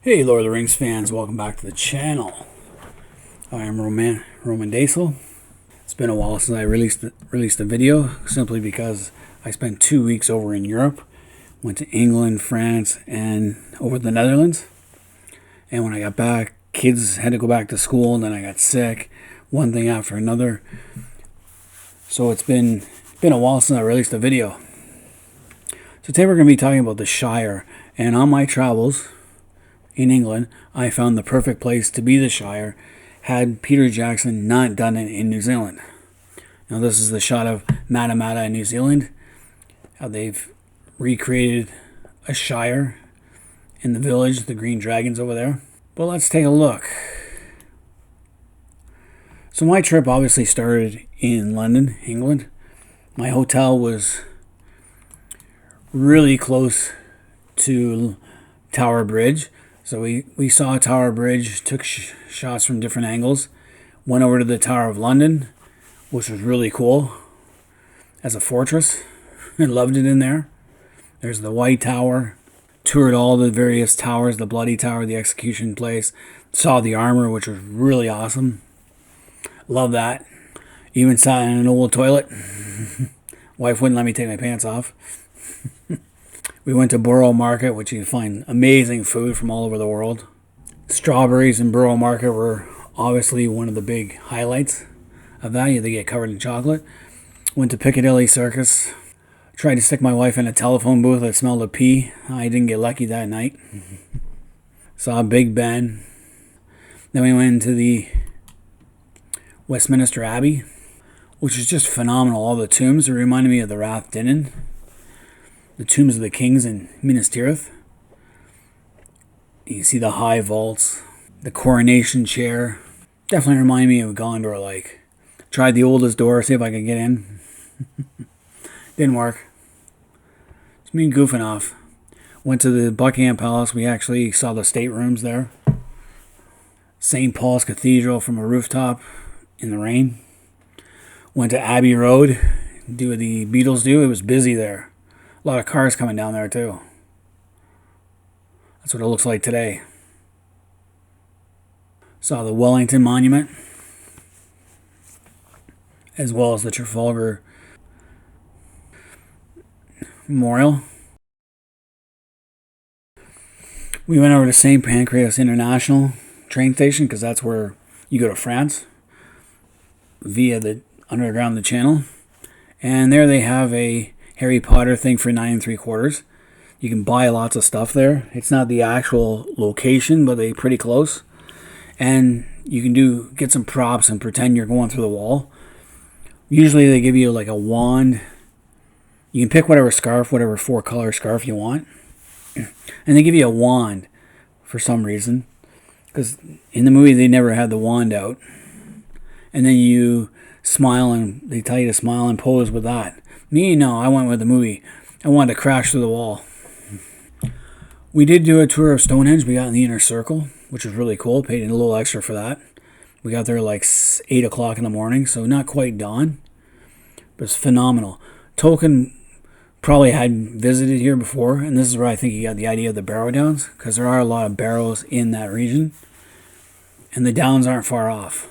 Hey Lord of the Rings fans, welcome back to the channel. I am Roman Daisel. It's been a while since I released a video, simply because I spent 2 weeks over in Europe. Went to England, France, and over the Netherlands. And when I got back, kids had to go back to school, and then I got sick, one thing after another. So it's been a while since I released a video. So today we're going to be talking about the Shire, and on my travels in England, I found the perfect place to be the Shire had Peter Jackson not done it in New Zealand. Now this is the shot of Matamata in New Zealand, how they've recreated a Shire in the village, the Green Dragons over there. But let's take a look. So my trip obviously started in London, England. My hotel was really close to Tower Bridge. So we saw Tower Bridge, took shots from different angles, went over to the Tower of London, which was really cool as a fortress. I loved it in there. There's the White Tower, toured all the various towers, the Bloody Tower, the Execution Place, saw the armor, which was really awesome. Love that. Even sat in an old toilet. Wife wouldn't let me take my pants off. We went to Borough Market, which you can find amazing food from all over the world. Strawberries in Borough Market were obviously one of the big highlights of that. They get covered in chocolate. Went to Piccadilly Circus. Tried to stick my wife in a telephone booth that smelled of pee. I didn't get lucky that night. Saw Big Ben. Then we went into the Westminster Abbey, which is just phenomenal. All the tombs, it reminded me of the Rath Dinnan. The tombs of the kings in Minas Tirith. You see the high vaults, the coronation chair. Definitely reminded me of Gondor. Like, tried the oldest door, see if I could get in. Didn't work. It's me goofing off. Went to the Buckingham Palace. We actually saw the staterooms there. St. Paul's Cathedral from a rooftop in the rain. Went to Abbey Road. Do what the Beatles do. It was busy there. A lot of cars coming down there too. That's what it looks like today. Saw the Wellington Monument, as well as the Trafalgar Memorial. We went over to St. Pancras International train station, because that's where you go to France via the underground the channel. And there they have a Harry Potter thing for 9 3/4. You can buy lots of stuff there. It's not the actual location, but they're pretty close. And you can get some props and pretend you're going through the wall. Usually they give you like a wand. You can pick whatever scarf, whatever 4-color scarf you want. And they give you a wand for some reason. Because in the movie they never had the wand out. And then you smile, and they tell you to smile and pose with that. Me, no, I went with the movie. I wanted to crash through the wall. We did do a tour of Stonehenge. We got in the inner circle, which was really cool. Paid a little extra for that. We got there like 8 o'clock in the morning, so not quite dawn. But it's phenomenal. Tolkien probably had visited here before, and this is where I think he got the idea of the Barrow Downs, because there are a lot of barrows in that region, and the downs aren't far off.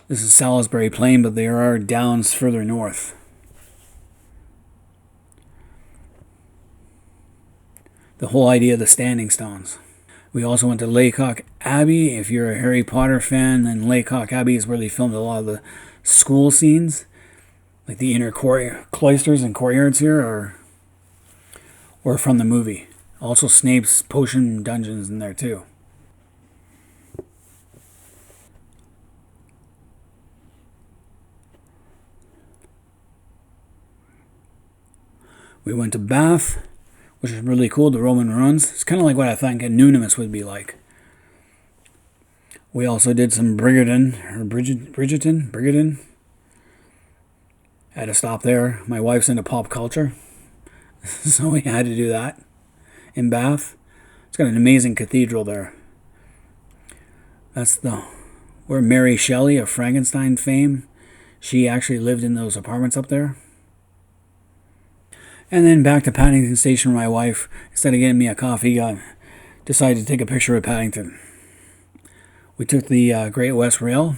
This is Salisbury Plain, but there are downs further north. The whole idea of the standing stones. We also went to Laycock Abbey. If you're a Harry Potter fan, then Laycock Abbey is where they filmed a lot of the school scenes, like the inner cloisters and courtyards here, or from the movie. Also Snape's potion dungeons in there too. We went to Bath, which is really cool, the Roman ruins. It's kind of like what I think a Nunimus would be like. We also did some Bridgerton. Had to stop there. My wife's into pop culture, so we had to do that in Bath. It's got an amazing cathedral there. That's where Mary Shelley of Frankenstein fame, she actually lived in those apartments up there. And then back to Paddington Station, where my wife, instead of getting me a coffee, got decided to take a picture of Paddington. We took the Great West Rail,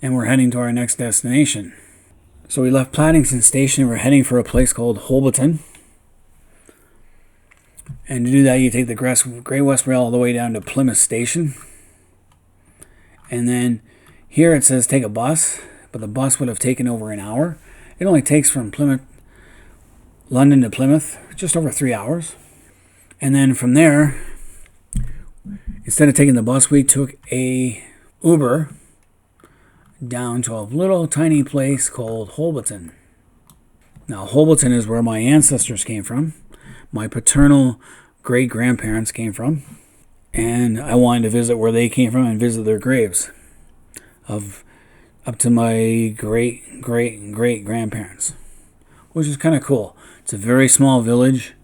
and we're heading to our next destination. So we left Paddington Station, and we're heading for a place called Holbeton. And to do that, you take the Great West Rail all the way down to Plymouth Station. And then here it says take a bus, but the bus would have taken over an hour. It only takes from London to Plymouth just over 3 hours. And then from there, instead of taking the bus, we took a Uber down to a little tiny place called Holbeton. Now, Holbeton is where my ancestors came from. My paternal great-grandparents came from. And I wanted to visit where they came from and visit their graves of up to my great-great-great-grandparents, which is kind of cool. It's a very small village.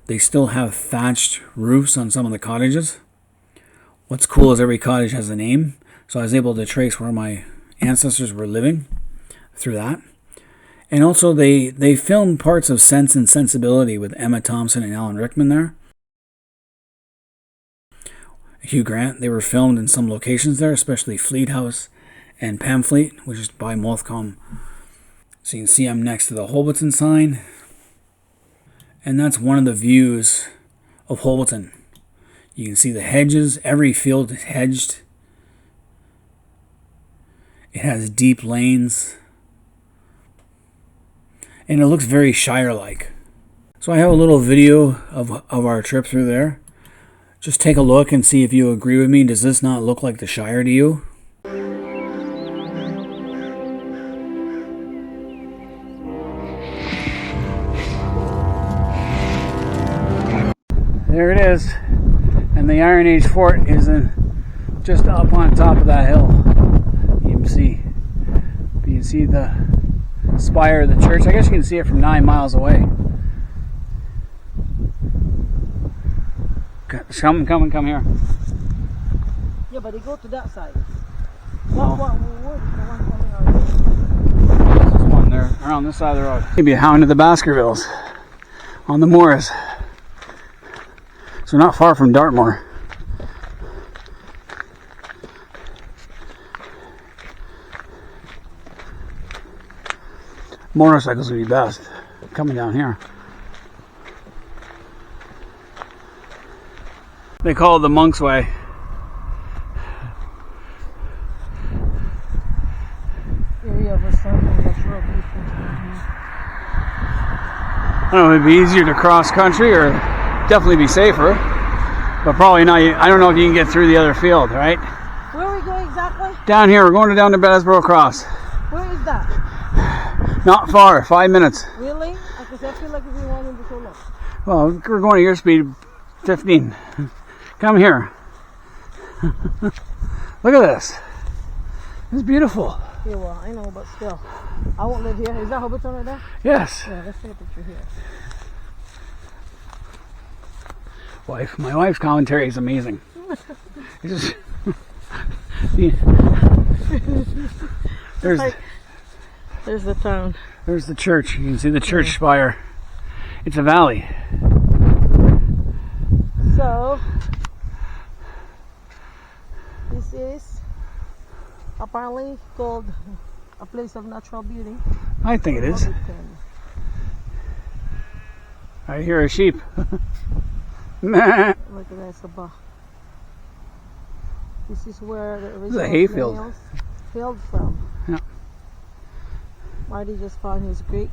They still have thatched roofs on some of the cottages. What's cool is every cottage has a name, so I was able to trace where my ancestors were living through that. And also they filmed parts of Sense and Sensibility with Emma Thompson and Alan Rickman there. Hugh Grant. They were filmed in some locations there, especially Fleet House and Pamphlet, which is by Mothcombe. So you can see I'm next to the Holbeton sign. And that's one of the views of Holbeton. You can see the hedges. Every field is hedged. It has deep lanes. And it looks very Shire-like. So I have a little video of our trip through there. Just take a look and see if you agree with me. Does this not look like the Shire to you? There it is. And the Iron Age fort is just up on top of that hill. You can see the spire of the church. I guess you can see it from 9 miles away. Come here. Yeah, but they go to that side. This one there, around this side of the road. Maybe a hound of the Baskervilles on the moors. So not far from Dartmoor. Motorcycles would be best coming down here. They call it the Monk's Way. I don't know, it'd be easier to cross country or definitely be safer, but probably not. I don't know if you can get through the other field, right? Where are we going exactly? Down here, we're going down to Bessborough Cross. Where is that? Not far, 5 minutes. Really? Because I feel like we've been walking for so long. Well, we're going at your speed, 15. Come here. Look at this. It's beautiful. Yeah, well, I know, but still. I won't live here. Is that Holbeton right there? Yes. Yeah, let's take a picture here. My wife's commentary is amazing. It's just, there's the town. There's the church. You can see the church spire. It's a valley. So, this is apparently called a place of natural beauty. I think it is. I hear a sheep. Look at that, Sabah. This is where the original hayfield hailed from. Yeah. Marty just found his great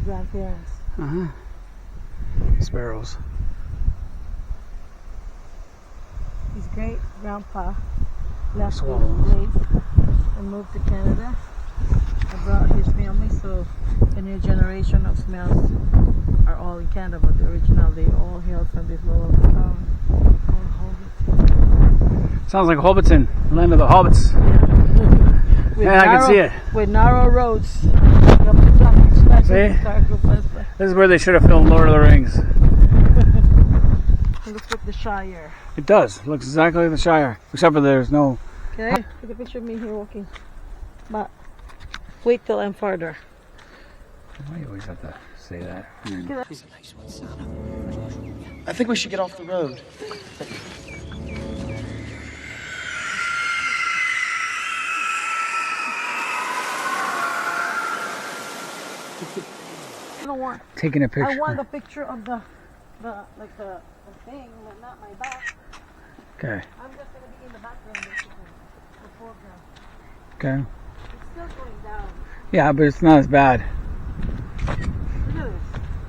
grandparents. Sparrows. His great grandpa left the Swallows. place and moved to Canada and brought his family, so the new generation of Smells are all in Canada, but the original they all hailed from this little town called Holbeton. Sounds like Holbeton, land of the hobbits. Yeah, I can see it. With narrow roads. See? This is where they should have filmed Lord of the Rings. It looks like the Shire. It does. It looks exactly like the Shire, except for there's no... Okay, take a picture of me here walking. But wait till I'm farther. Why do you always have to say that? I think we should get off the road. I don't want. Taking a picture. I want a picture of the thing, but not my back. Okay. I'm just gonna be in the background, basically, the foreground. Okay. It's still going down. Yeah, but it's not as bad. Look at this.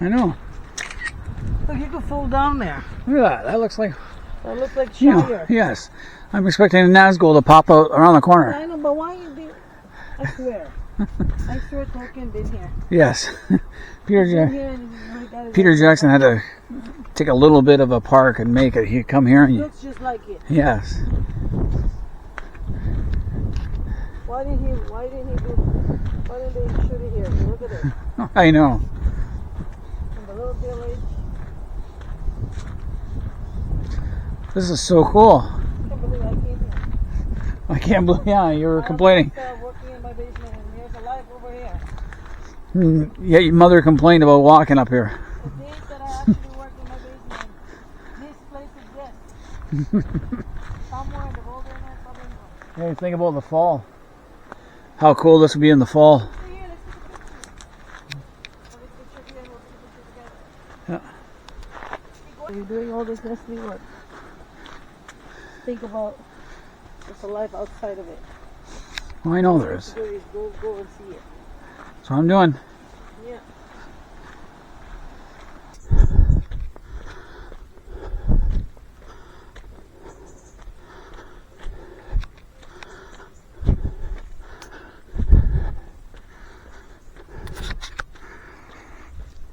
I know. Look, you can fall down there. Look at that. That looks like. That looks like You Shire. know, yes. I'm expecting a Nazgul to pop out around the corner. I know, but why you be? I swear. I swear Tolkien been here. Yes. Been here and he got his Peter own- Jackson had to take a little bit of a park and make it. He'd come here It and looks just like it. yes. Why didn't they shoot it here? Look at it. I know. In the little village. This is so cool. I can't believe I came here. I can't believe. Yeah, you were complaining. I'm working in my basement and there's a life over here. Yeah, your mother complained about walking up here. The days that I actually work in my basement, this place exists. Somewhere in the wilderness of England. Hey, think about the fall. How cool this would be in the fall. So here, let's take a picture. Let's picture here and we'll take a picture together. Yeah. So you're doing all this nesting work. Think about there's a life outside of it. Well, I know there is. What you do is go and see it. That's what I'm doing. Yeah.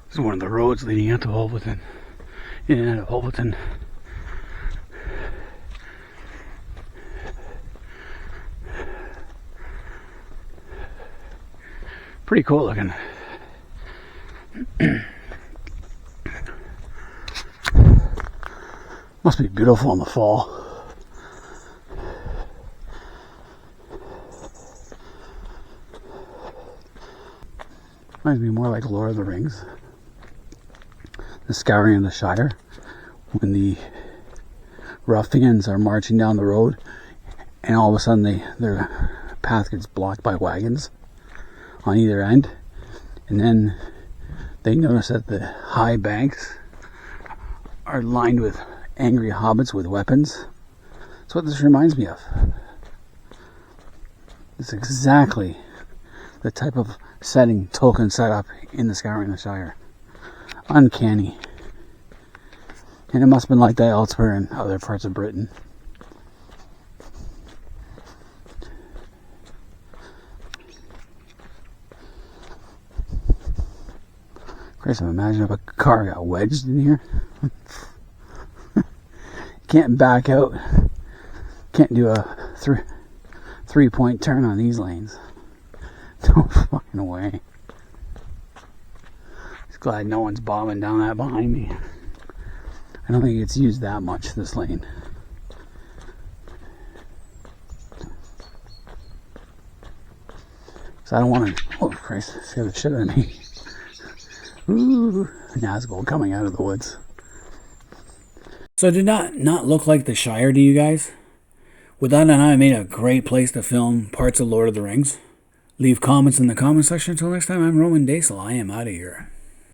This is one of the roads leading out to Holbeton. In and out of Holbeton. Pretty cool looking. Must be beautiful in the fall. Reminds me more like Lord of the Rings. The scouring of the Shire. When the ruffians are marching down the road and all of a sudden their path gets blocked by wagons on either end, and then they notice that the high banks are lined with angry hobbits with weapons. That's what this reminds me of. It's exactly the type of setting Tolkien set up in the Scouring of the Shire. Uncanny. And it must have been like that elsewhere in other parts of Britain. Christ, imagine if a car got wedged in here. Can't back out. Can't do a three-point turn on these lanes. No fucking way. Just glad no one's bombing down that behind me. I don't think it's used that much, this lane. So I don't want to... Oh, Christ, scare the shit out of me. Ooh, Nazgul coming out of the woods. So did that not look like the Shire to you guys? Would that not have made a great place to film parts of Lord of the Rings? Leave comments in the comment section. Until next time, I'm Roman Daisel. I am out of here.